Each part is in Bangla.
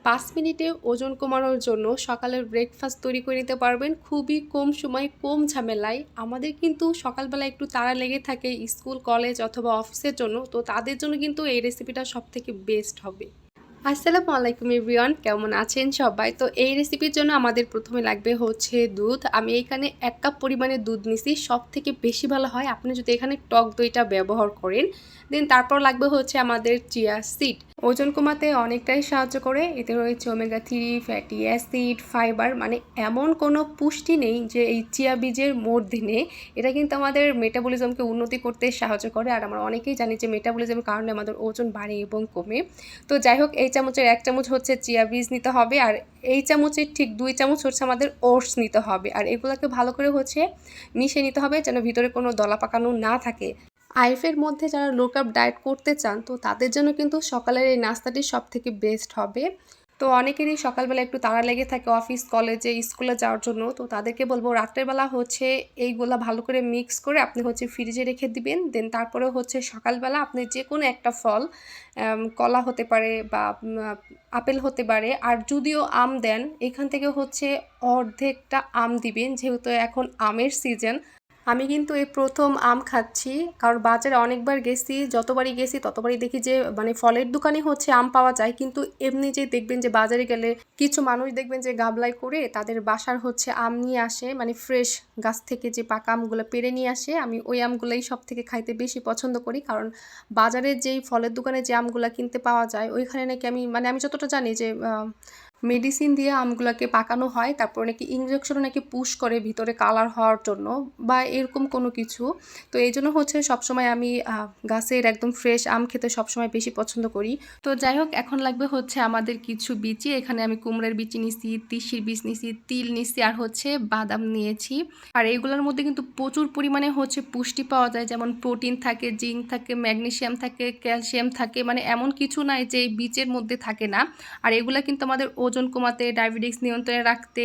5 মিনিটে ওজন কমানোর জন্য সকালের ব্রেকফাস্ট তৈরি করে নিতে পারবেন খুবই কম সময় কম ঝামেলায়। আমাদের কিন্তু সকালবেলা একটু তাড়া লেগে থাকে স্কুল কলেজ অথবা অফিসের জন্য, তো তাদের জন্য কিন্তু এই রেসিপিটা সবথেকে বেস্ট হবে। আসসালামু আলাইকুম এভরিওয়ান, কেমন আছেন সবাই? তো এই রেসিপির জন্য আমাদের প্রথমে লাগবে হচ্ছে দুধ। আমি এখানে 1 কাপ পরিমাণে দুধ নিছি। সবথেকে বেশি ভালো হয় আপনি যদি এখানে টক দইটা ব্যবহার করেন। দেন তারপর লাগবে হচ্ছে আমাদের চিয়া সিড। ওজন কমাতে অনেকটাই সাহায্য করে। এতে রয়েছে ওমেগা 3 ফ্যাটি অ্যাসিড, ফাইবার, মানে এমন কোনো পুষ্টি নেই যে এই চিয়া বীজের মধ্যে নেই। এটা কিন্তু আমাদের মেটাবলিজমকে উন্নতি করতে সাহায্য করে। আর আমরা অনেকেই জানি যে মেটাবলিজমের কারণে আমাদের ওজন বাড়ে এবং কমে। তো যাই হোক, এই চামচের 1 চামচ হচ্ছে চিয়া বীজ নিতে হবে, আর এই চামচের ঠিক 2 চামচ হচ্ছে আমাদের ওটস নিতে হবে। আর এগুলোকে ভালো করে হচ্ছে মিশিয়ে নিতে হবে যেন ভিতরে কোনো দলা পাকানো না থাকে। আইএফের মধ্যে যারা লো কার্ব ডায়েট করতে চান, তো তাদের জন্য কিন্তু সকালের এই নাস্তাটি সবথেকে বেস্ট হবে। তো অনেকেরই সকালবেলা একটু তাড়া লেগে থাকে অফিস কলেজে স্কুলে যাওয়ার জন্য, তো তাদেরকে বলবো রাত্রের বেলা হচ্ছে এইগুলা ভালো করে মিক্স করে আপনি হচ্ছে ফ্রিজে রেখে দিবেন। দেন তারপরে হচ্ছে সকালবেলা আপনি যে কোনো একটা ফল, কলা হতে পারে বা আপেল হতে পারে, আর যদিও আম দেন এখান থেকে হচ্ছে অর্ধেকটা আম দিবেন, যেহেতু এখন আমের সিজন। আমি কিন্তু এই প্রথম আম খাচ্ছি, কারণ বাজারে অনেকবার গেছি, যতবারই গেছি ততবারই দেখি যে মানে ফলের দোকানে হচ্ছে আম পাওয়া যায়, কিন্তু এমনি যে দেখবেন যে বাজারে গেলে কিছু মানুষ দেখবেন যে গামলায় করে তাদের বাসার হচ্ছে আম নিয়ে আসে, মানে ফ্রেশ গাছ থেকে যে পাকা আমগুলো পেড়ে নিয়ে আসে। আমি ওই আমগুলোই সব থেকে খাইতে বেশি পছন্দ করি, কারণ বাজারে যেই ফলের দোকানে যে আমগুলো কিনতে পাওয়া যায় ওইখানে নাকি আমি যতটা জানি যে মেডিসিন দিয়ে আমগুলোকে পাকানো হয়, তারপর নাকি ইঞ্জেকশনও নাকি পুশ করে ভিতরে কালার হওয়ার জন্য বা এরকম কোনো কিছু। তো এই জন্য হচ্ছে সবসময় আমি গাছের একদম ফ্রেশ আম খেতে সবসময় বেশি পছন্দ করি। তো যাই হোক, এখন লাগবে হচ্ছে আমাদের কিছু বিচি। এখানে আমি কুমড়ার বিচি নিছি, তিসির বীজ নিছি, তিল নিছি, আর হচ্ছে বাদাম নিয়েছি। আর এইগুলোর মধ্যে কিন্তু প্রচুর পরিমাণে হচ্ছে পুষ্টি পাওয়া যায়, যেমন প্রোটিন থাকে, জিঙ্ক থাকে, ম্যাগনেসিয়াম থাকে, ক্যালসিয়াম থাকে, মানে এমন কিছু নাই যে এই বীজের মধ্যে থাকে না। আর এগুলো কিন্তু আমাদের ওজন কমাতে, ডায়াবেটিস নিয়ন্ত্রণে রাখতে,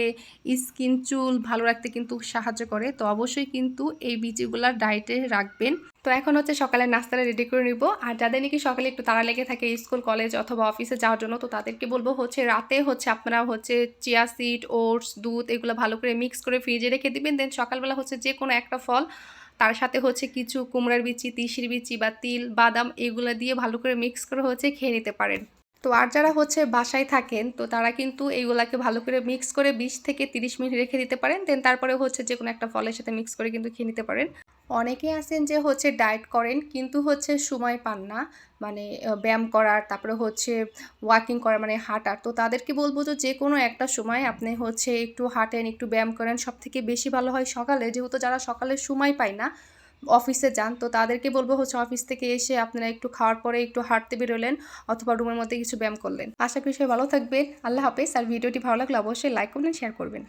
স্কিন চুল ভালো রাখতে কিন্তু সাহায্য করে। তো অবশ্যই কিন্তু এই বীজগুলো ডায়েটে রাখবেন। তো এখন হচ্ছে সকালে নাস্তাটা রেডি করে নিব। আর যাদের নাকি সকালে একটু তাড়া লেগে থাকে স্কুল কলেজ অথবা অফিসে যাওয়ার জন্য, তো তাদেরকে বলবো হচ্ছে রাতে হচ্ছে আপনারা হচ্ছে চিয়া সিড, ওটস, দুধ এগুলো ভালো করে মিক্স করে ফ্রিজে রেখে দিবেন। দেন সকালবেলা হচ্ছে যে কোনো একটা ফল, তার সাথে হচ্ছে কিছু কুমড়ার বিচি, তিসির বিচি বা তিল, বাদাম এগুলো দিয়ে ভালো করে মিক্স করে হচ্ছে খেয়ে নিতে পারেন। তো আর যারা হচ্ছে বাসায় থাকেন, তো তারা কিন্তু এইগুলাকে ভালো করে মিক্স করে 20 থেকে 30 মিনিট রেখে দিতে পারেন। দেন তারপরে হচ্ছে যে কোনো একটা ফলের সাথে মিক্স করে কিন্তু খেয়ে নিতে পারেন। অনেকে আছেন যে হচ্ছে ডায়েট করেন কিন্তু হচ্ছে সময় পান না, মানে ব্যায়াম করার, তারপরে হচ্ছে ওয়াকিং করার, মানে হাঁটার। তো তাদেরকে বলবো যে কোনো একটা সময় আপনি হচ্ছে একটু হাঁটেন, একটু ব্যায়াম করেন, সব থেকে বেশি ভালো হয় সকালে। যেহেতু যারা সকালে সময় পায় না, অফিসে যান, তো তাদেরকে বলবো হচ্ছে অফিস থেকে এসে আপনারা একটু খাওয়ার পরে একটু হাঁটতে বেরোলেন অথবা রুমের মধ্যে কিছু ব্যায়াম করলেন। আশা করি সবাই ভালো থাকবেন। আল্লাহ হাফেজ। আর ভিডিওটি ভালো লাগলে অবশ্যই লাইক করবেন, শেয়ার করবেন।